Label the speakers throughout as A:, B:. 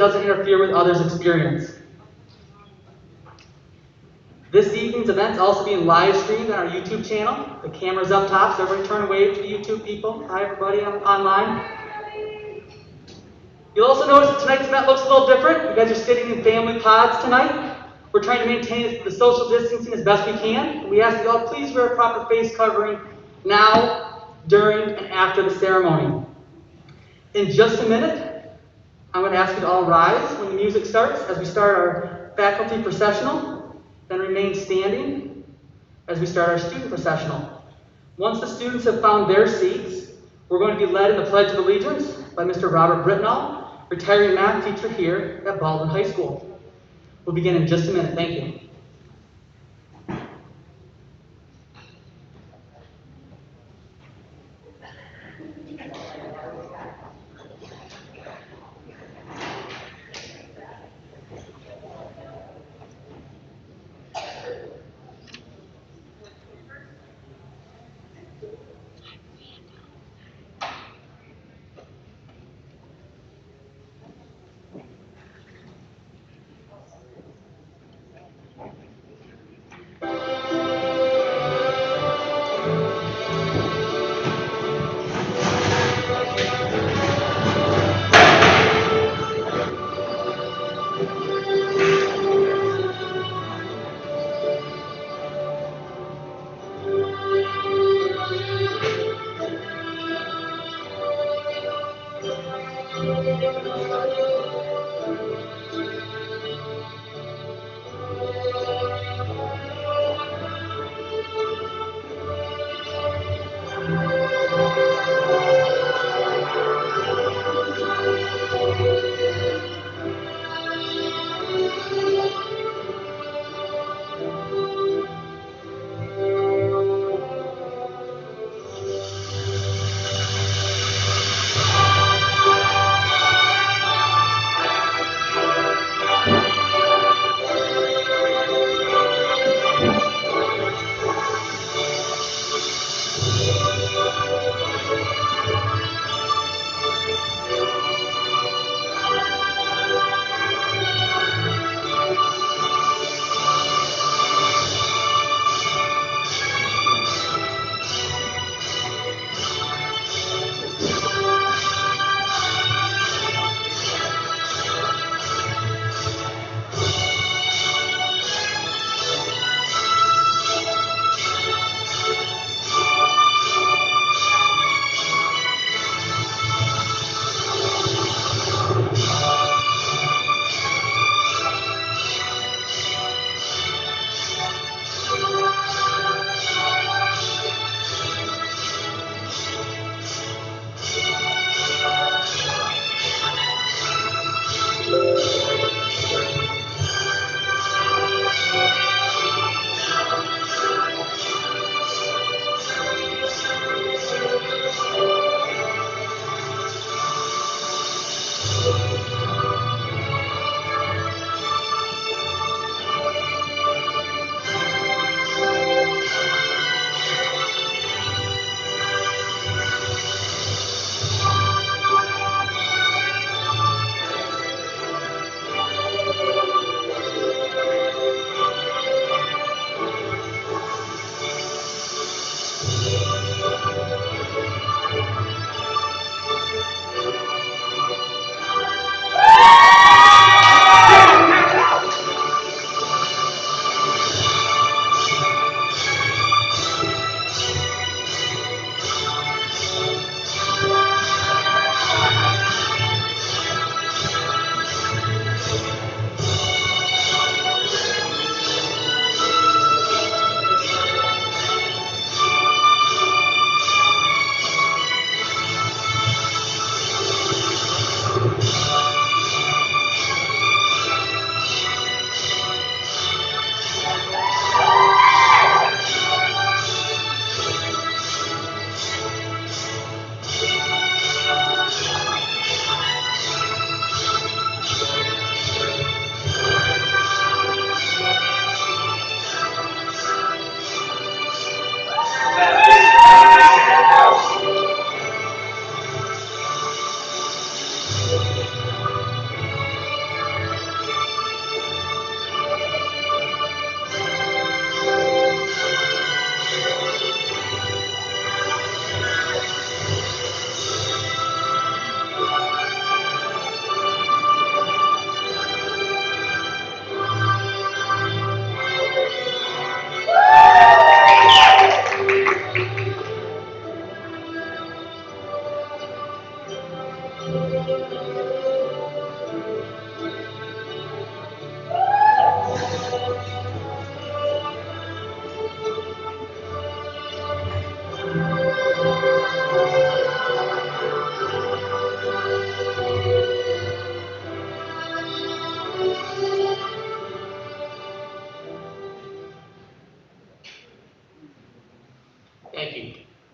A: doesn't interfere with others' experience. This evening's event is also being live streamed on our YouTube channel. The camera's up top, so everybody turn and wave to the YouTube people. Hi, everybody online. You'll also notice that tonight's event looks a little different. You guys are sitting in family pods tonight. We're trying to maintain the social distancing as best we can. We ask you all please wear a proper face covering now, during, and after the ceremony. In just a minute, I'm going to ask you to all rise when the music starts as we start our faculty processional, then remain standing as we start our student processional. Once the students have found their seats, we're going to be led in the Pledge of Allegiance by Mr. Robert Britnall, retiring math teacher here at Baldwin High School. We'll begin in just a minute. Thank you.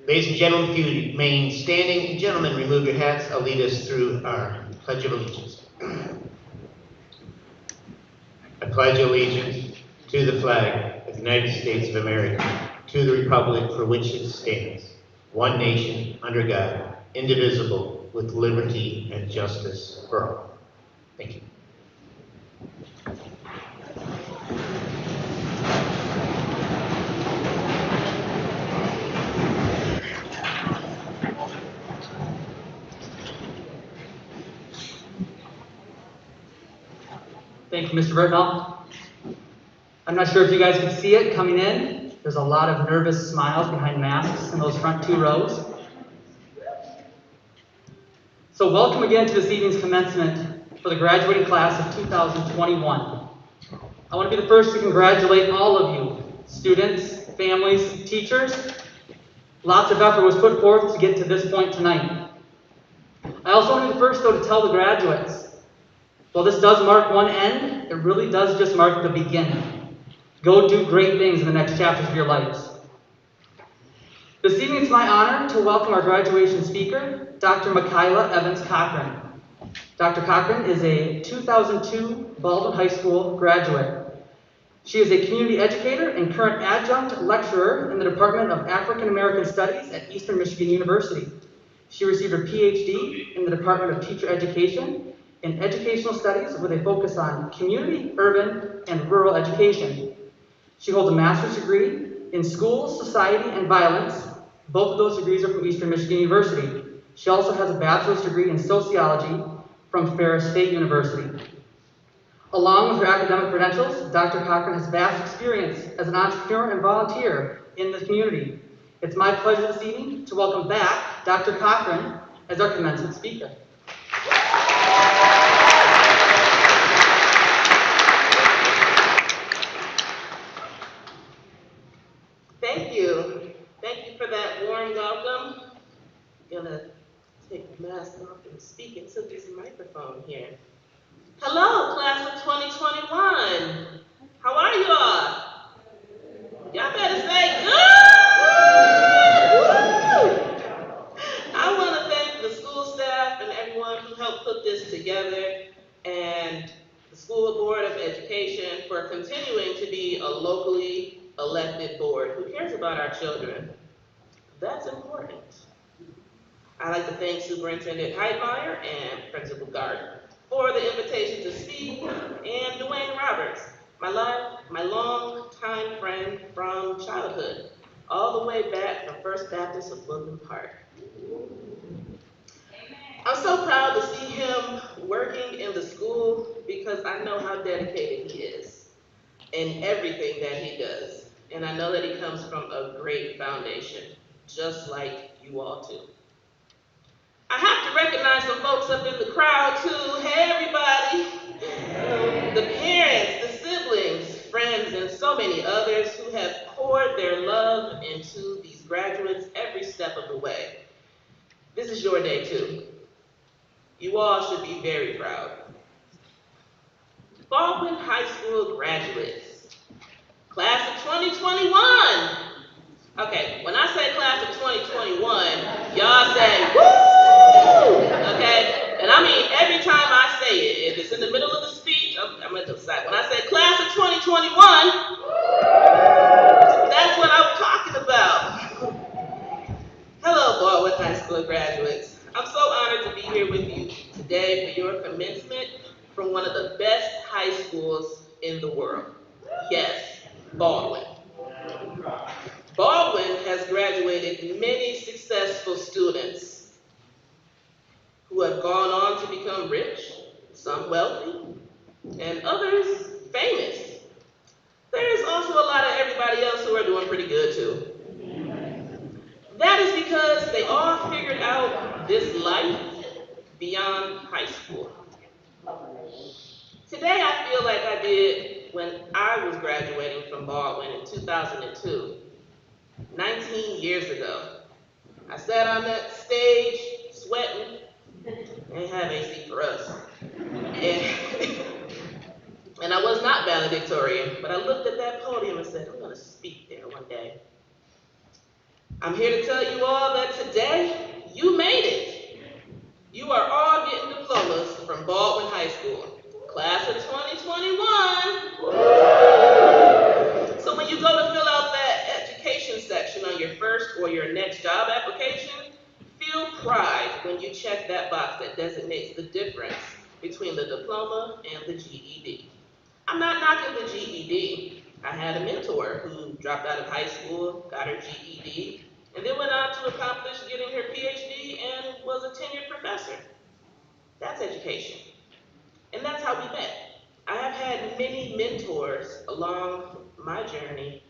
B: Ladies and gentlemen, if you remain standing, gentlemen, remove your hats. I'll lead us through our Pledge of Allegiance. I pledge allegiance to the flag of the United States of America, to the republic for which it stands, one nation, under God, indivisible, with liberty and justice for all. Thank you.
A: Thank you, Mr. Britnell. I'm not sure if you guys can see it coming in. There's a lot of nervous smiles behind masks in those front 2 rows. So welcome again to this evening's commencement for the graduating class of 2021. I want to be the first to congratulate all of you, students, families, teachers. Lots of effort was put forth to get to this point tonight. I also want to be the first, though, to tell the graduates, while this does mark one end, it really does just mark the beginning. Go do great things in the next chapters of your lives. This evening it's my honor to welcome our graduation speaker, Dr. Michaela Evans Cochran. Dr. Cochran is a 2002 Baldwin High School graduate. She is a community educator and current adjunct lecturer in the Department of African American Studies at Eastern Michigan University. She received her PhD in the Department of Teacher Education in Educational Studies with a focus on community, urban, and rural education. She holds a master's degree in Schools, Society, and Violence. Both of those degrees are from Eastern Michigan University. She also has a bachelor's degree in Sociology from Ferris State University. Along with her academic credentials, Dr. Cochran has vast experience as an entrepreneur and volunteer in the community. It's my pleasure this evening to welcome back Dr. Cochran as our commencement speaker.
C: Thank you. Thank you for that warm welcome. I'm gonna take the mask off and speak into this microphone here. Hello, class of 2021. How are you all? Y'all better say good. Woo! I want to thank the school staff and everyone who helped put this together, and the School Board of Education for continuing to be a locally elected board who cares about our children. That's important. I'd like to thank Superintendent Heitmeyer and Principal Gardner for the invitation to speak, and Dwayne Roberts, my long-time friend from childhood, all the way back from First Baptist of Woodland Park. I'm so proud to see him working in the school because I know how dedicated he is in everything that he does. And I know that he comes from a great foundation, just like you all too. I have to recognize some folks up in the crowd too. Hey everybody! The parents, the siblings, friends, and so many others who have poured their love into these graduates every step of the way. This is your day too. You all should be very proud. Baldwin High School graduates, class of 2021. Okay, when I say class of 2021, y'all say, woo! Okay, and I mean every time I say it, if it's in the middle of the speech, I'm going to decide. When I say class of 2021, that's what I'm talking about. Hello, Baldwin High School graduates. I'm so honored to be here with you today for your commencement from one of the best high schools in the world. Yes, Baldwin. Baldwin has graduated many successful students who have gone on to become rich, some wealthy, and others famous. There is also a lot of everybody else who are doing pretty good too. That is because they all figured out this life beyond high school. Today I feel like I did when I was graduating from Baldwin in 2002, 19 years ago. I sat on that stage sweating, and have AC for us. And I was not valedictorian, but I looked at that podium and said, I'm going to speak there one day. I'm here to tell you all that today, you made it. You are all getting diplomas from Baldwin High School, class of 2021. So when you go to fill out that education section on your first or your next job application, feel pride when you check that box that designates the difference between the diploma and the GED. I'm not knocking the GED. I had a mentor who dropped out of high school, got her GED, and then went on to accomplish getting her PhD and was a tenured professor. That's education. And that's how we met. I have had many mentors along my journey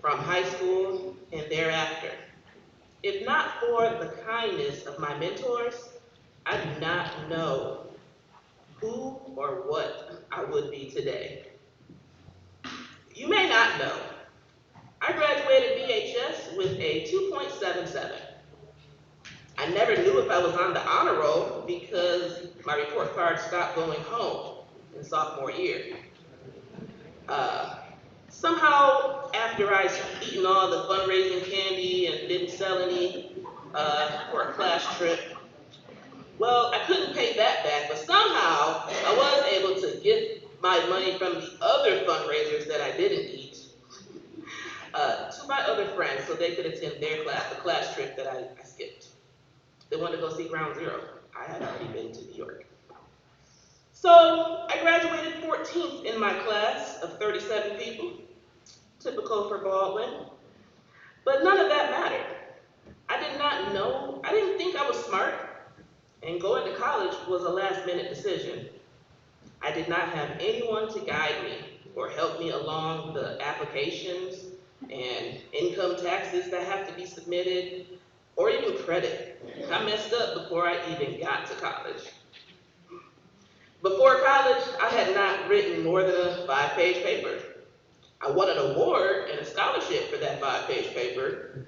C: from high school and thereafter. If not for the kindness of my mentors, I do not know who or what I would be today. You may not know, I graduated BHS with a 2.77. I never knew if I was on the honor roll because my report card stopped going home in sophomore year. Somehow, after I eaten all the fundraising candy and didn't sell any for a class trip, well, I couldn't pay that back, but somehow I was able to get my money from the other fundraisers that I didn't eat to my other friends so they could attend their class, the class trip that I skipped. They wanted to go see Ground Zero. I had already been to New York. So I graduated 14th in my class of 37 people, typical for Baldwin, but none of that mattered. I didn't think I was smart, and going to college was a last-minute decision. I did not have anyone to guide me or help me along the applications and income taxes that have to be submitted, or even credit. I messed up before I even got to college. Before college, I had not written more than a 5-page paper. I won an award and a scholarship for that 5-page paper.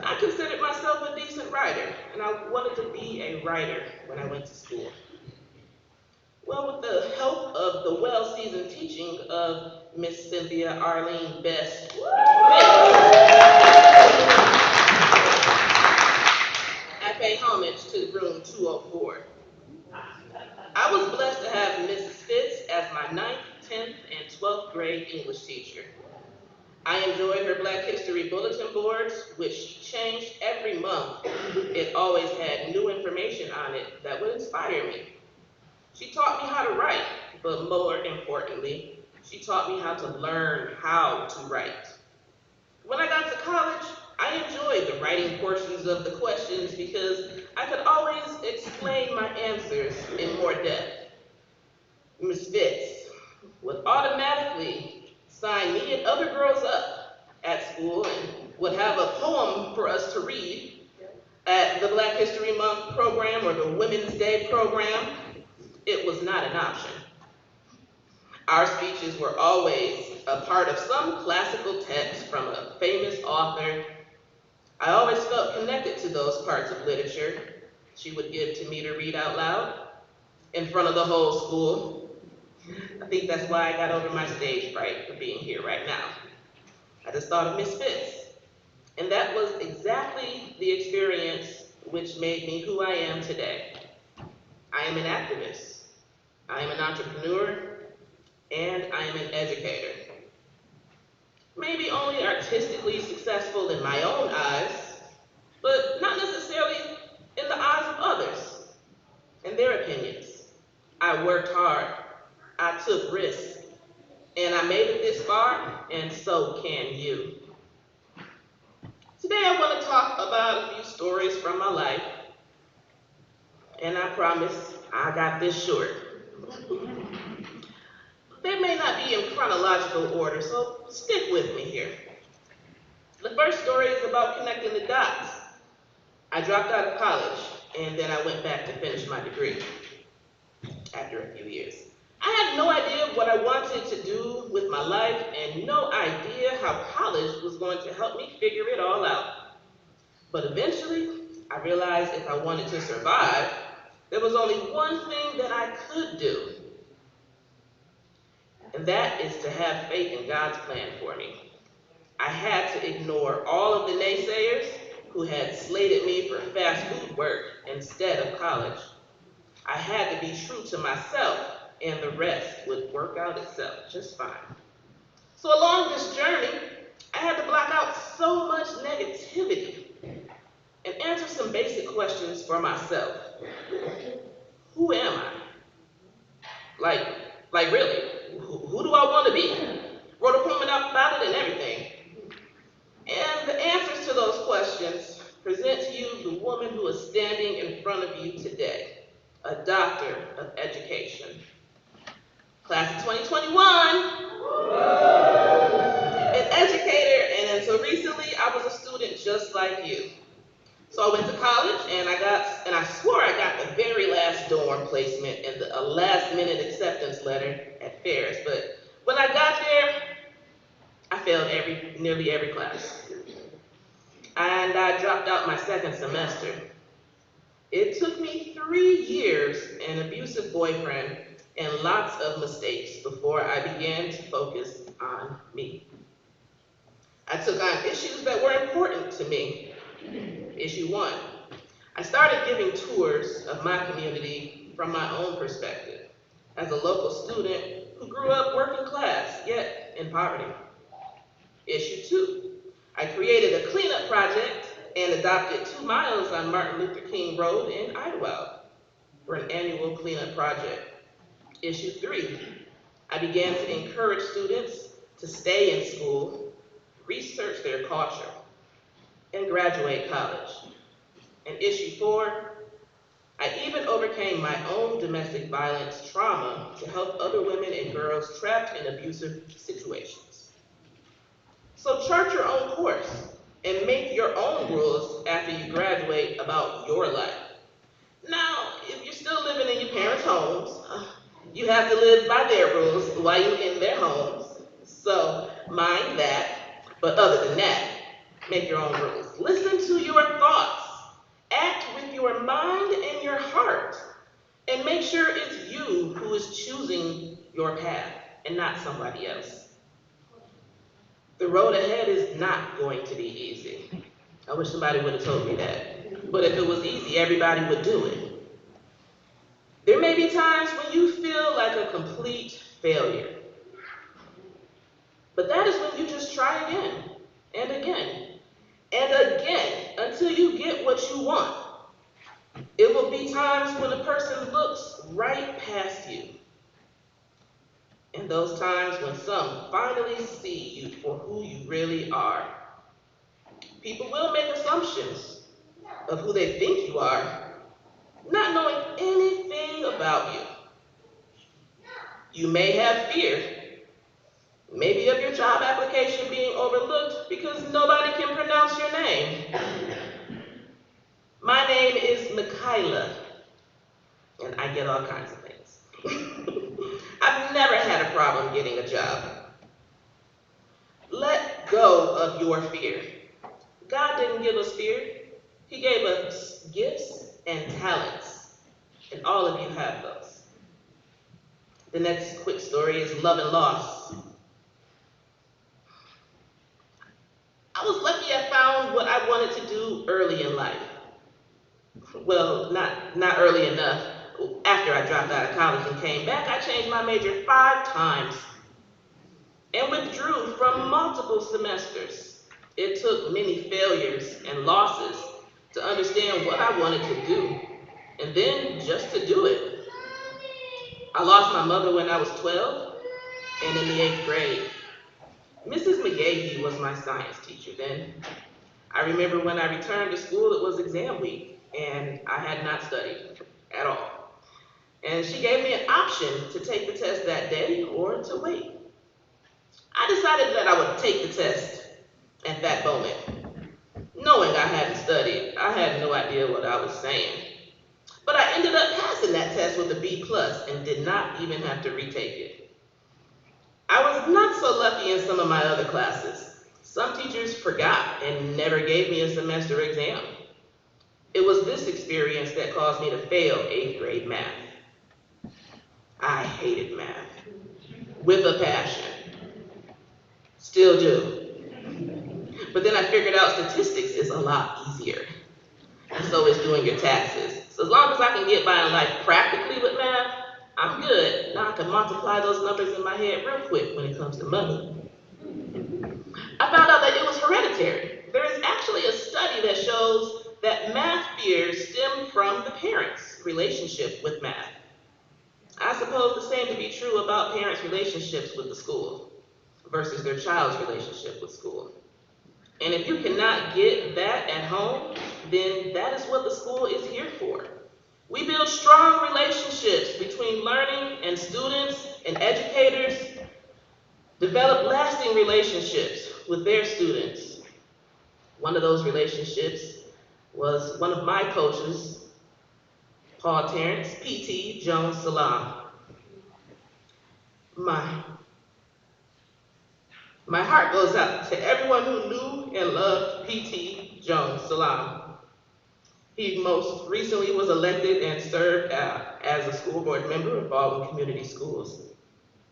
C: I considered myself a decent writer, and I wanted to be a writer when I went to school. Well, with the help of the well-seasoned teaching of Miss Cynthia Arlene Best, I pay homage to room 204. I was blessed to have Mrs. Fitz as my 9th, 10th, and 12th grade English teacher. I enjoyed her Black History bulletin boards, which changed every month. It always had new information on it that would inspire me. She taught me how to write, but more importantly, she taught me how to learn how to write. When I got to college, I enjoyed the writing portions of the questions because I could always explain my answers in more depth. Ms. Fitz would automatically sign me and other girls up at school and would have a poem for us to read at the Black History Month program or the Women's Day program. It was not an option. Our speeches were always a part of some classical text from a famous author. I always felt connected to those parts of literature she would give to me to read out loud in front of the whole school. I think that's why I got over my stage fright for being here right now. I just thought of Miss Fitz, and that was exactly the experience which made me who I am today. I am an activist. I am an entrepreneur, and I am an educator. Maybe only artistically successful in my own eyes, but not necessarily in the eyes of others and their opinions. I worked hard, I took risks, and I made it this far, and so can you. Today I want to talk about a few stories from my life, and I promise I got this short. They may not be in chronological order, so stick with me here. The first story is about connecting the dots. I dropped out of college, and then I went back to finish my degree after a few years. I had no idea what I wanted to do with my life and no idea how college was going to help me figure it all out. But eventually, I realized if I wanted to survive, there was only one thing that I could do, and that is to have faith in God's plan for me. I had to ignore all of the naysayers who had slated me for fast food work instead of college. I had to be true to myself, and the rest would work out itself just fine. So along this journey, I had to block out so much negativity and answer some basic questions for myself. Who am I? Like, like really, who do I want to be? Wrote a poem about it and everything. And the answers to those questions present to you the woman who is standing in front of you today, a doctor of education. Class of 2021, an educator, and until recently, I was a student just like you. So I went to college, and I swore I got the very last dorm placement and a last-minute acceptance letter at Ferris. But when I got there, I failed nearly every class. And I dropped out my second semester. It took me 3 years, an abusive boyfriend, and lots of mistakes before I began to focus on me. I took on issues that were important to me. Issue 1, I started giving tours of my community from my own perspective, as a local student who grew up working class, yet in poverty. Issue 2, I created a cleanup project and adopted 2 miles on Martin Luther King Road in Idlewild for an annual cleanup project. Issue 3, I began to encourage students to stay in school, research their culture, and graduate college. And issue 4, I even overcame my own domestic violence trauma to help other women and girls trapped in abusive situations. So chart your own course and make your own rules after you graduate about your life. Now, if you're still living in your parents' homes, you have to live by their rules while you're in their homes. So mind that, but other than that, make your own rules. Listen to your thoughts. Act with your mind and your heart. And make sure it's you who is choosing your path and not somebody else. The road ahead is not going to be easy. I wish somebody would have told me that. But if it was easy, everybody would do it. There may be times when you feel like a complete failure. But that is when you just try again and again and again until you get what you want. It will be times when a person looks right past you. And those times when some finally see you for who you really are. People will make assumptions of who they think you are, not knowing anything about you. You may have fear, maybe of your job application being overlooked because nobody can pronounce your name. My name is Michaela, and I get all kinds of things. I've never had a problem getting a job. Let go of your fear. God didn't give us fear. He gave us gifts and talents, and all of you have those. The next quick story is love and loss. I was lucky I found what I wanted to do early in life. Well, not early enough. After I dropped out of college and came back, I changed my major 5 times and withdrew from multiple semesters. It took many failures and losses to understand what I wanted to do, and then just to do it. I lost my mother when I was 12 and in the 8th grade. Mrs. McGahee was my science teacher then. I remember when I returned to school, it was exam week, and I had not studied at all. And she gave me an option to take the test that day or to wait. I decided that I would take the test at that moment. Knowing I hadn't studied, I had no idea what I was saying. But I ended up passing that test with a B+ and did not even have to retake it. I was not so lucky in some of my other classes. Some teachers forgot and never gave me a semester exam. It was this experience that caused me to fail 8th grade math. I hated math with a passion. Still do. But then I figured out statistics is a lot easier. And so is doing your taxes. So as long as I can get by in life practically with math, I'm good. Now I can multiply those numbers in my head real quick when it comes to money. I found out that it was hereditary. There is actually a study that shows that math fears stem from the parents' relationship with math. I suppose the same to be true about parents' relationships with the school versus their child's relationship with school. And if you cannot get that at home, then that is what the school is here for. We build strong relationships between learning and students and educators, develop lasting relationships with their students. One of those relationships was one of my coaches, Paul Terrence, PT Jones Salam. My heart goes out to everyone who knew and loved PT Jones Salam. He most recently was elected and served as a school board member of Baldwin Community Schools.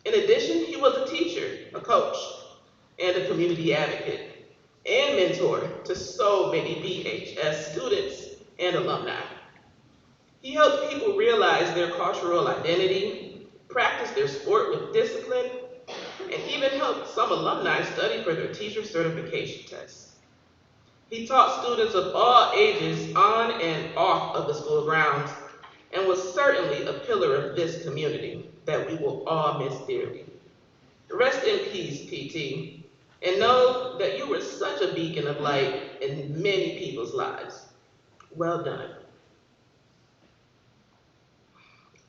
C: In addition, he was a teacher, a coach, and a community advocate and mentor to so many BHS students and alumni. He helped people realize their cultural identity, practice their sport with discipline, and even helped some alumni study for their teacher certification tests. He taught students of all ages on and off of the school grounds and was certainly a pillar of this community that we will all miss dearly. Rest in peace, PT, and know that you were such a beacon of light in many people's lives. Well done.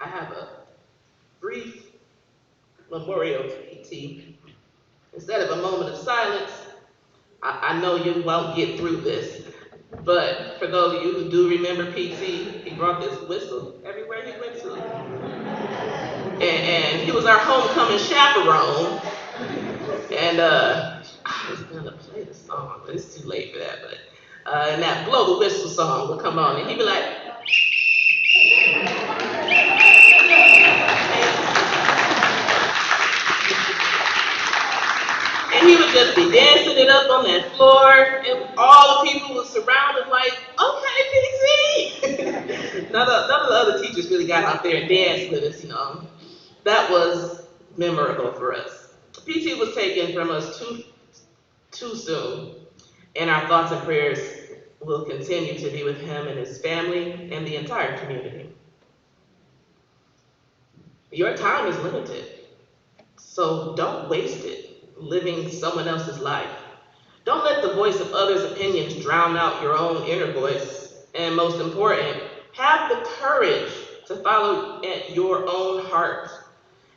C: I have a brief memorial to PT. Instead of a moment of silence, I know you won't get through this, but for those of you who do remember PT, he brought this whistle everywhere he went to. And he was our homecoming chaperone. And I was gonna play the song, but it's too late for that. But and that blow the whistle song would come on, and he'd be like, and he would just be dancing it up on that floor, and all the people would surround him like, okay, PT. None of the other teachers really got out there and danced with us, you know. That was memorable for us. PT was taken from us too soon, and our thoughts and prayers will continue to be with him and his family and the entire community. Your time is limited, so don't waste it living someone else's life. Don't let the voice of others' opinions drown out your own inner voice, and most important, have the courage to follow your own heart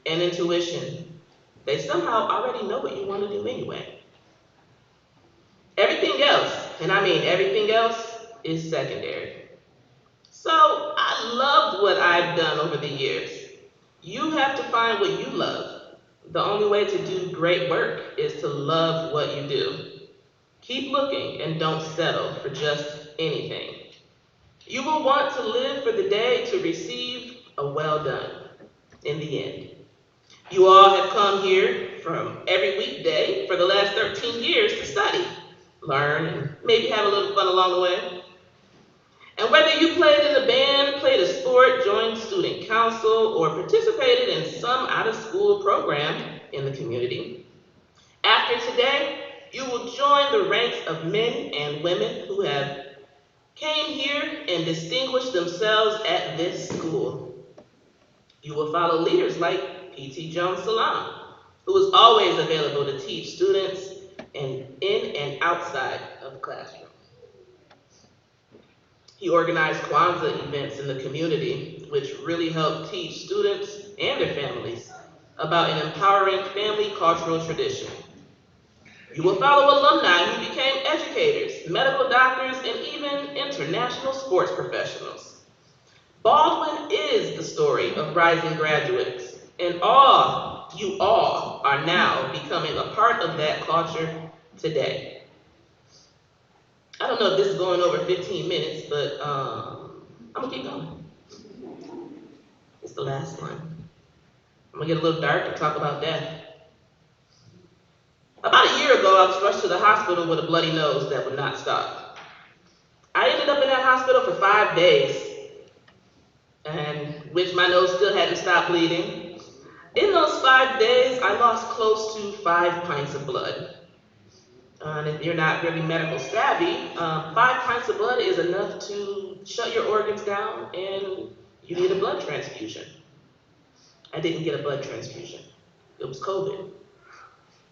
C: and intuition. They somehow already know what you want to do anyway. Everything else, and I mean everything else, is secondary. So I loved what I've done over the years. You have to find what you love. The only way to do great work is to love what you do. Keep looking and don't settle for just anything. You will want to live for the day to receive a well done in the end. You all have come here from every weekday for the last 13 years to study, learn, and maybe have a little fun along the way. And whether you played in a band, played a sport, joined student council, or participated in some out-of-school program in the community, after today, you will join the ranks of men and women who have came here and distinguished themselves at this school. You will follow leaders like PT Jones Salam, who is always available to teach students in and outside of the classroom. He organized Kwanzaa events in the community, which really helped teach students and their families about an empowering family cultural tradition. You will follow alumni who became educators, medical doctors, and even international sports professionals. Baldwin is the story of rising graduates, and you all are now becoming a part of that culture today. I don't know if this is going over 15 minutes, but I'm gonna keep going. It's the last one. I'm gonna get a little dark and talk about death. About a year ago, ago, I was rushed to the hospital with a bloody nose that would not stop. I ended up in that hospital for 5 days, and which my nose still hadn't stopped bleeding. In those 5 days, I lost close to 5 pints of blood. And if you're not really medical savvy, 5 pints of blood is enough to shut your organs down, and you need a blood transfusion. I didn't get a blood transfusion. It was COVID.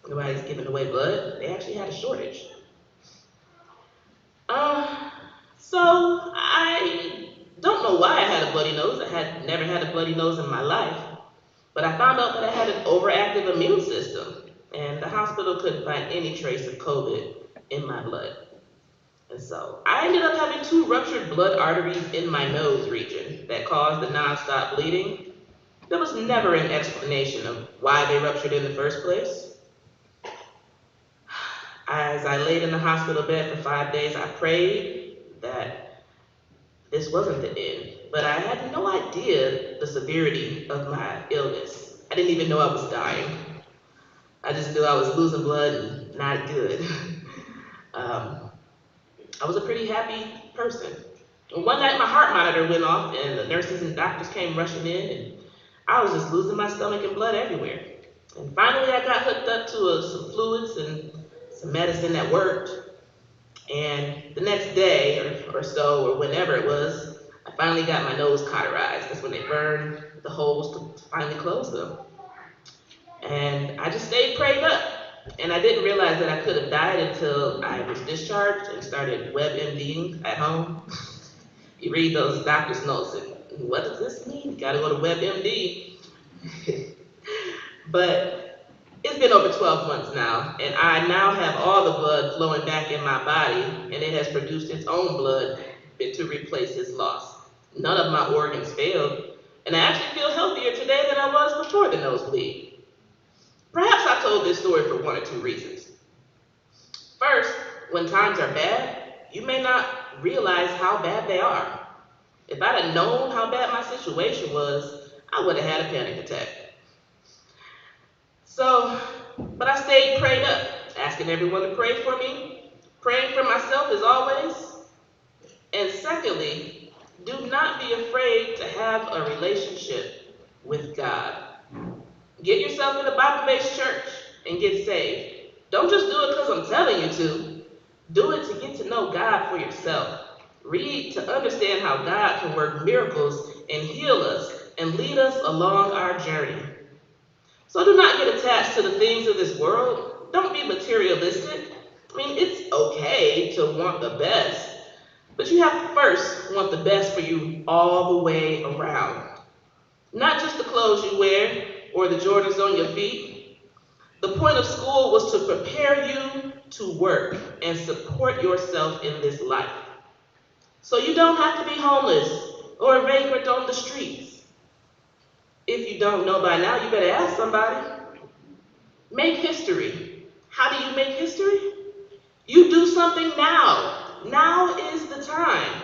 C: Nobody's giving away blood. They actually had a shortage. So I don't know why I had a bloody nose. I had never had a bloody nose in my life. But I found out that I had an overactive immune system, and the hospital couldn't find any trace of COVID in my blood. And so I ended up having 2 ruptured blood arteries in my nose region that caused the nonstop bleeding. There was never an explanation of why they ruptured in the first place. As I laid in the hospital bed for 5 days, I prayed that this wasn't the end. But I had no idea the severity of my illness. I didn't even know I was dying. I just knew I was losing blood and not good. I was a pretty happy person. And one night my heart monitor went off and the nurses and doctors came rushing in, and I was just losing my stomach and blood everywhere. And finally I got hooked up to some fluids and some medicine that worked. And the next day or so, or whenever it was, I finally got my nose cauterized. That's when they burned the holes to finally close them. And I just stayed prayed up. And I didn't realize that I could have died until I was discharged and started WebMDing at home. You read those doctor's notes and what does this mean? You gotta go to WebMD. But it's been over 12 months now, and I now have all the blood flowing back in my body, and it has produced its own blood to replace its loss. None of my organs failed, and I actually feel healthier today than I was before the nosebleed. Perhaps I told this story for 1 or 2 reasons. First, when times are bad, you may not realize how bad they are. If I'd have known how bad my situation was, I would have had a panic attack. But I stayed prayed up, asking everyone to pray for me, praying for myself as always. And secondly, do not be afraid to have a relationship with God. Get yourself in a Bible-based church and get saved. Don't just do it because I'm telling you to. Do it to get to know God for yourself. Read to understand how God can work miracles and heal us and lead us along our journey. So do not get attached to the things of this world. Don't be materialistic. I mean, it's okay to want the best, but you have to first want the best for you all the way around. Not just the clothes you wear or the Jordans on your feet. The point of school was to prepare you to work and support yourself in this life. So you don't have to be homeless or a vagrant on the streets. If you don't know by now, you better ask somebody. Make history. How do you make history? You do something now. Now is the time.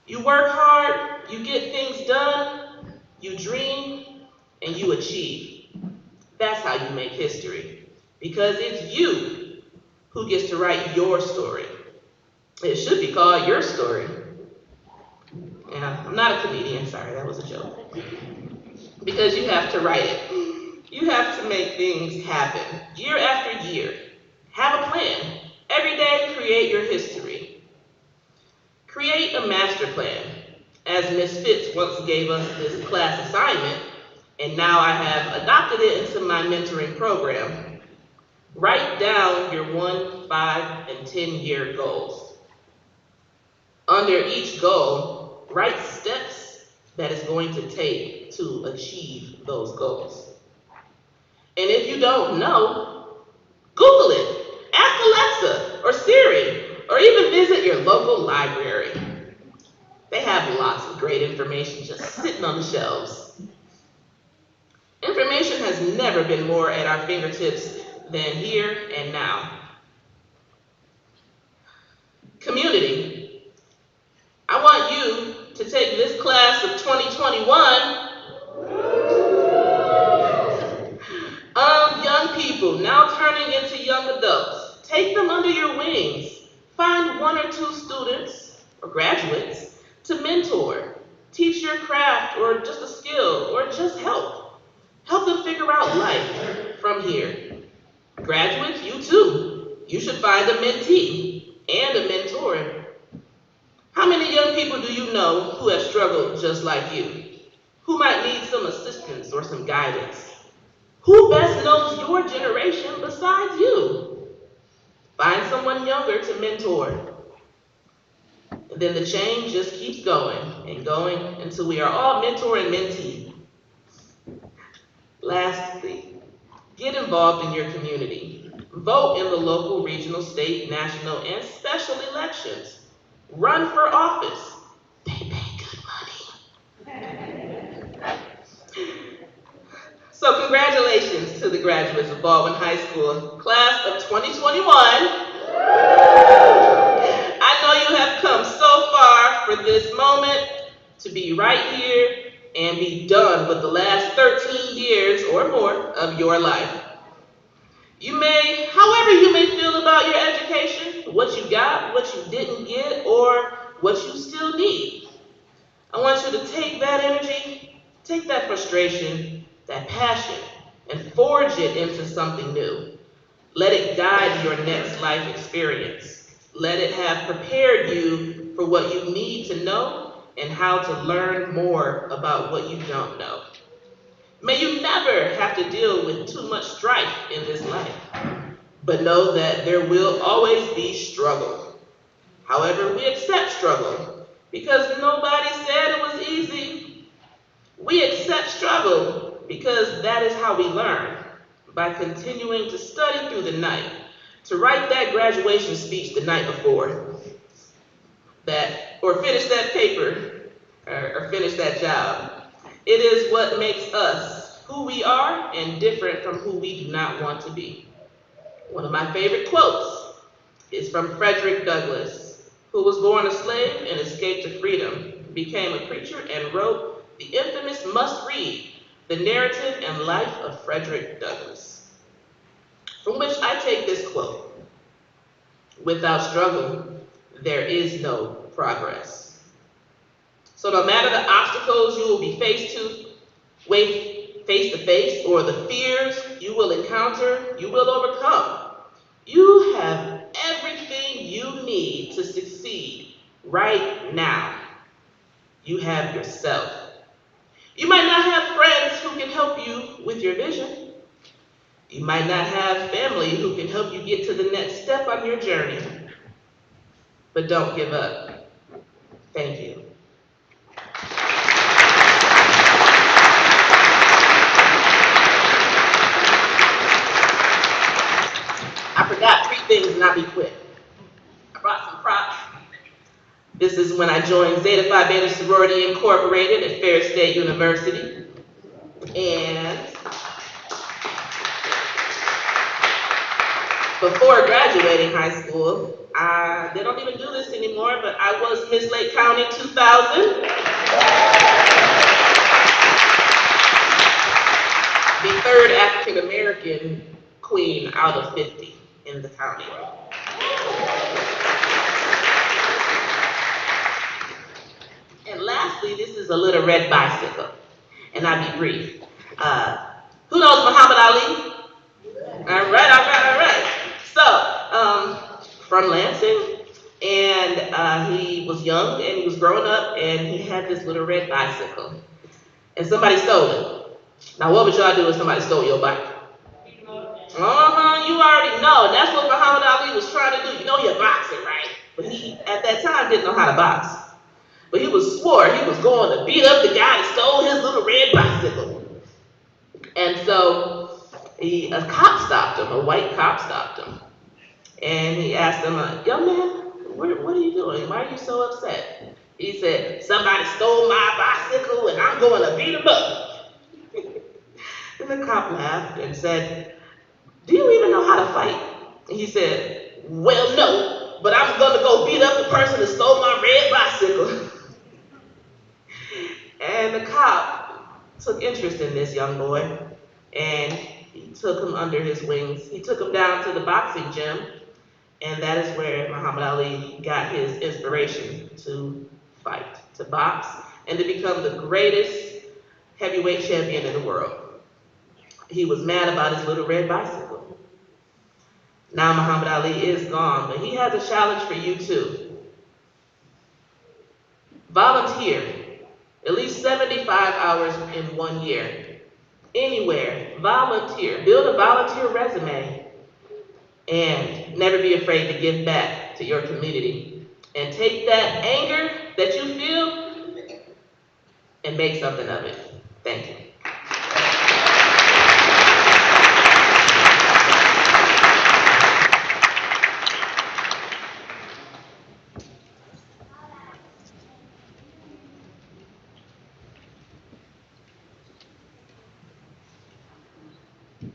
C: You work hard, you get things done, you dream, and you achieve. That's how you make history. Because it's you who gets to write your story. It should be called Your Story. Yeah, I'm not a comedian, sorry, that was a joke. Because you have to write it. You have to make things happen, year after year. Have a plan. Every day, create your history. Create a master plan. As Ms. Fitz once gave us this class assignment, and now I have adopted it into my mentoring program. Write down your 1, 5, and 10-year goals. Under each goal, write steps that it's going to take to achieve those goals. And if you don't know, Google it. Ask Alexa or Siri, or even visit your local library. They have lots of great information just sitting on the shelves. Information has never been more at our fingertips than here and now. Community, I want you to take this class of 2021 young people now turning into young adults Take them under your wings. Find one or two students or graduates to mentor. Teach your craft or just a skill or just help. Help them figure out life from here. Graduates, you too. You should find a mentee and a mentor. How many young people do you know who have struggled just like you? Who might need some assistance or some guidance? Who best knows your generation besides you? Find someone younger to mentor. And then the chain just keeps going and going until we are all mentor and mentee. Lastly, get involved in your community. Vote in the local, regional, state, national, and special elections. Run for office. They pay good money. So congratulations to the graduates of Baldwin High School, class of 2021. I know you have come so far for this moment to be right here and be done with the last 13 years or more of your life. However you may feel about your education, what you got, what you didn't get, or what you still need, I want you to take that energy, take that frustration, that passion, and forge it into something new. Let it guide your next life experience. Let it have prepared you for what you need to know and how to learn more about what you don't know. May you never have to deal with too much strife in this life, but know that there will always be struggle. However, we accept struggle because nobody said it was easy. We accept struggle because that is how we learn, by continuing to study through the night, to write that graduation speech the night before, or finish that paper, or finish that job. It is what makes us who we are and different from who we do not want to be. One of my favorite quotes is from Frederick Douglass, who was born a slave and escaped to freedom, became a preacher, and wrote the infamous must-read, The Narrative and Life of Frederick Douglass, from which I take this quote: "Without struggle, there is no progress." So no matter the obstacles you will be face to face, or the fears you will encounter, you will overcome. You have everything you need to succeed right now. You have yourself. You might not have friends who can help you with your vision. You might not have family who can help you get to the next step on your journey. But don't give up. Thank you. I forgot 3 things and I'll be quick. I brought some props. This is when I joined Zeta Phi Beta Sorority Incorporated at Ferris State University. And before graduating high school, they don't even do this anymore, but I was Miss Lake County 2000. The 3rd African American queen out of 50 in the county. And lastly, this is a little red bicycle, and I'll be brief. Who knows Muhammad Ali? All right. So, from Lansing, and he was young, and he was growing up, and he had this little red bicycle, and somebody stole it. Now, what would y'all do if somebody stole your bike? You already know. That's what Muhammad Ali was trying to do. You know you're boxing, right? But he, at that time, didn't know how to box. But he swore he was going to beat up the guy that stole his little red bicycle. And so a cop stopped him, a white cop stopped him. And he asked him, "Young man, what are you doing? Why are you so upset?" He said, "Somebody stole my bicycle and I'm going to beat him up." And the cop laughed and said, "Do you even know how to fight?" And he said, "Well, no, but I'm going to go beat up the person that stole my red bicycle." And the cop took interest in this young boy, and he took him under his wings. He took him down to the boxing gym, And that is where Muhammad Ali got his inspiration to fight, to box, and to become the greatest heavyweight champion in the world. He was mad about his little red bicycle. Now Muhammad Ali is gone, but he has a challenge for you too. Volunteer at least 75 hours in 1 year. Anywhere, volunteer. Build a volunteer resume and never be afraid to give back to your community. And take that anger that you feel and make something of it. Thank you.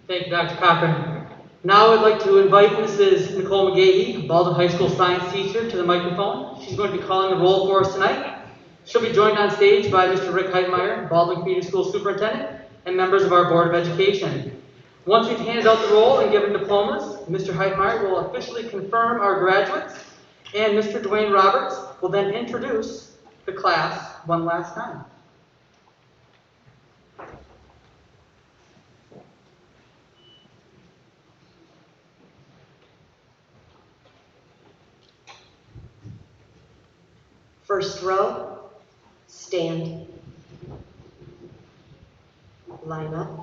A: Thank you, Dr. Cochran. Now I'd like to invite Mrs. Nicole McGahee, Baldwin High School science teacher, to the microphone. She's going to be calling the roll for us tonight. She'll be joined on stage by Mr. Rick Heitmeyer, Baldwin Community School Superintendent, and members of our Board of Education. Once we've handed out the roll and given diplomas, Mr. Heitmeyer will officially confirm our graduates, and Mr. Dwayne Roberts will then introduce the class one last time.
D: First row, stand. Line up.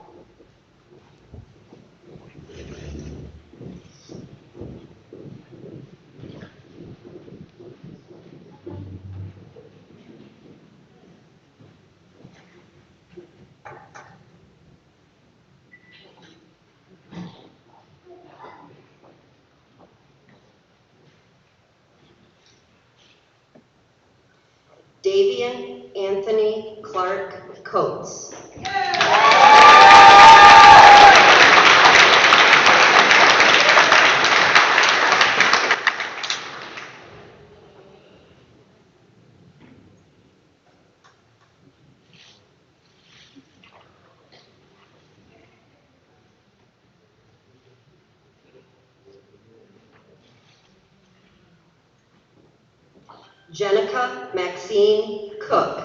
D: Davian Anthony Clark Coates. Jenica Maxine Cook.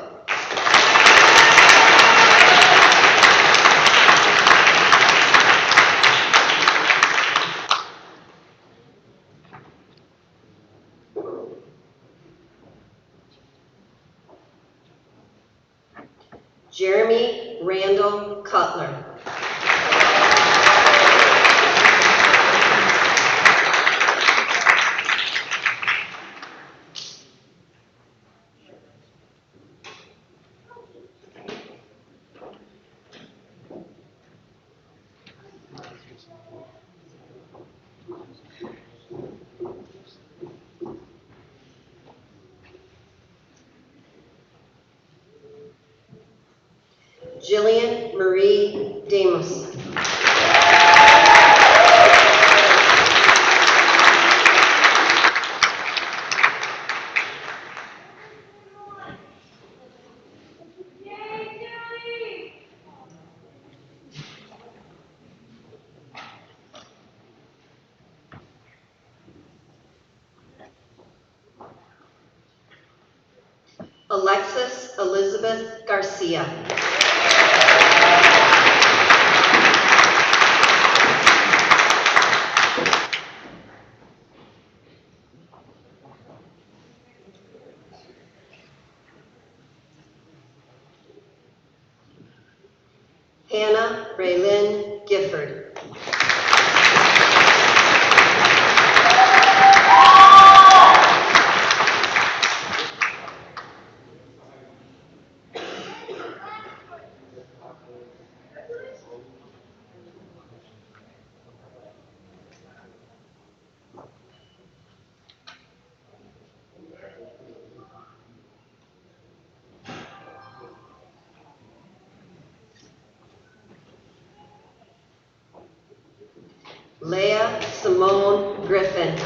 D: Jeremy Randall Cutler. Jillian Marie Damos. Alexis Elizabeth Garcia. Hannah Raylyn Gifford. Leah Simone Griffin.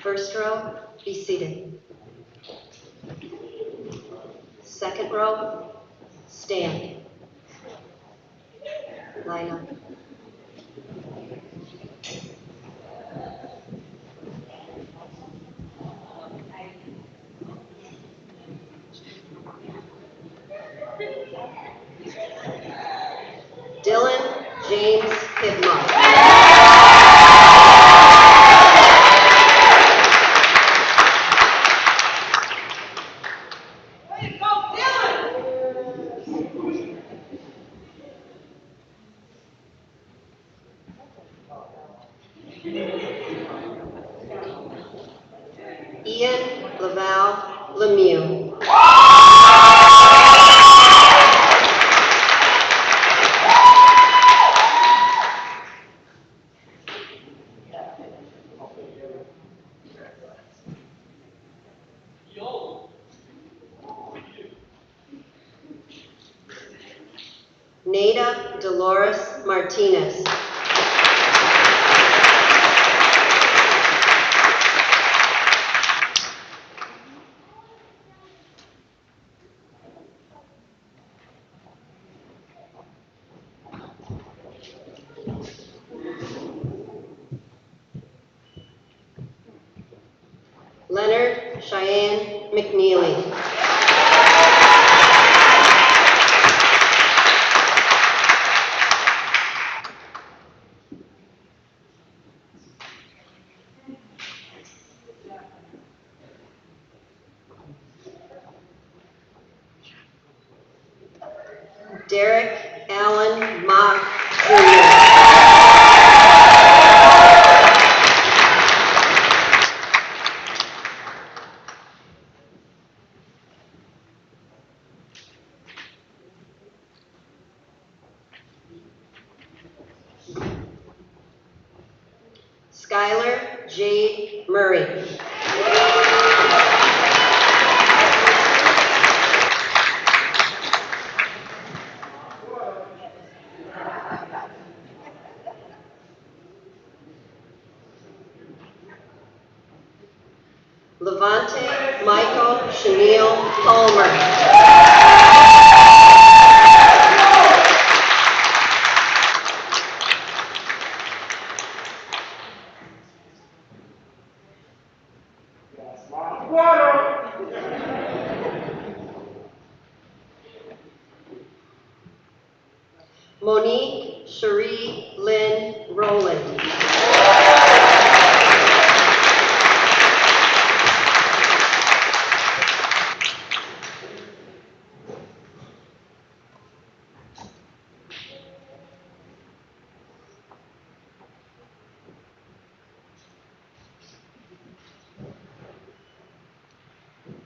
D: First row, be seated. Second row, stand. Line up. Dylan James Hidmark. Ian Laval Lemieux. Nada Dolores Martinez. Leonard Cheyenne McNeely. Derek Allen Mock Jr. Skylar Jade Murray. Levante Michael Chenille Palmer. Monique Cherie Lynn Rowland.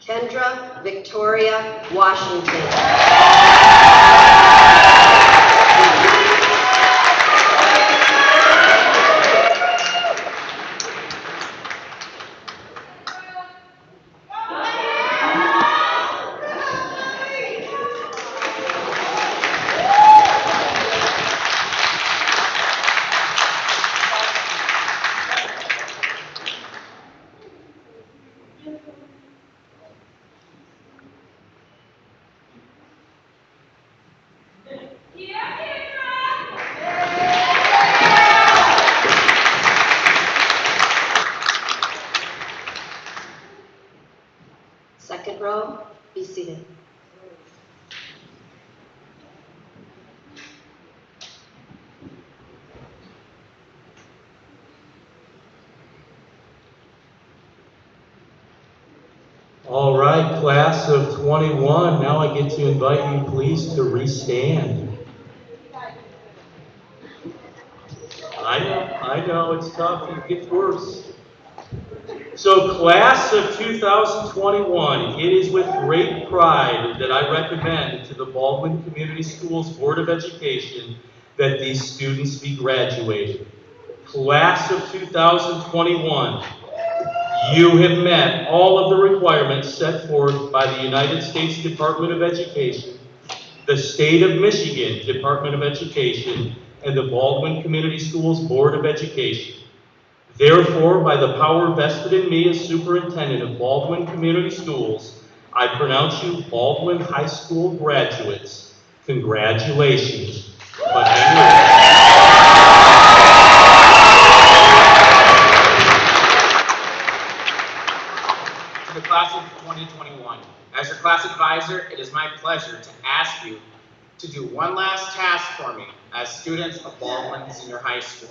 D: Kendra Victoria Washington. Second row, be seated.
E: All right, class of 21, now I get to invite you please to restand. I know, it's tough, it gets worse. So class of 2021, it is with great pride that I recommend to the Baldwin Community Schools Board of Education that these students be graduated. Class of 2021, you have met all of the requirements set forth by the United States Department of Education, the State of Michigan Department of Education, and the Baldwin Community Schools Board of Education. Therefore, by the power vested in me as superintendent of Baldwin Community Schools, I pronounce you Baldwin High School graduates. Congratulations.
F: To the class of 2021, as your class advisor, it is my pleasure to ask you to do one last task for me as students of Baldwin Senior High School.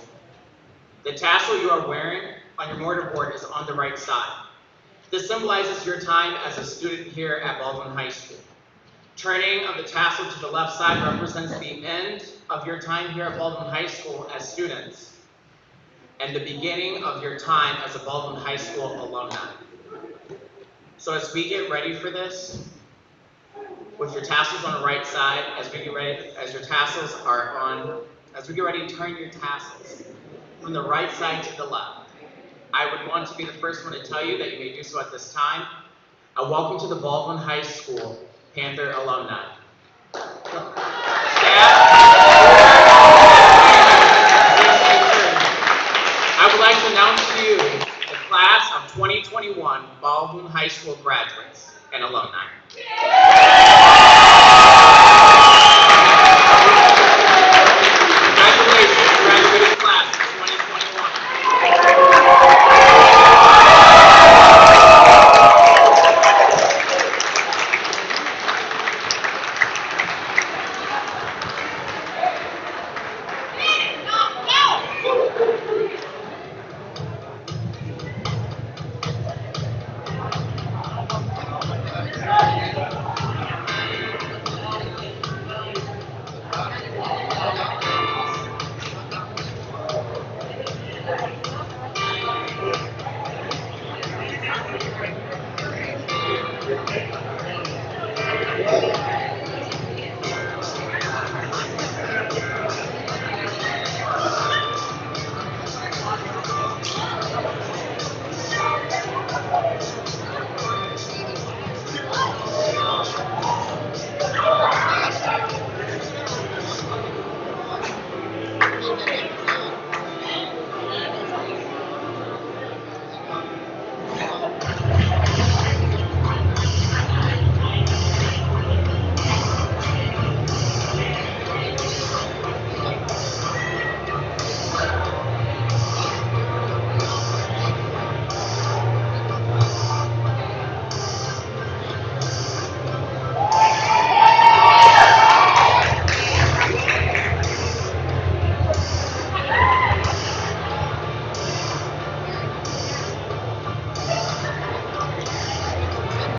F: The tassel you are wearing on your mortar board is on the right side. This symbolizes your time as a student here at Baldwin High School. Turning of the tassel to the left side represents the end of your time here at Baldwin High School as students and the beginning of your time as a Baldwin High School alumni. So as we get ready for this, with your tassels on the right side, as we get ready to turn your tassels from the right side to the left, I would want to be the first one to tell you that you may do so at this time. A welcome to the Baldwin High School Panther alumni. Staff, I would like to announce to you the class of 2021 Baldwin High School graduates and alumni.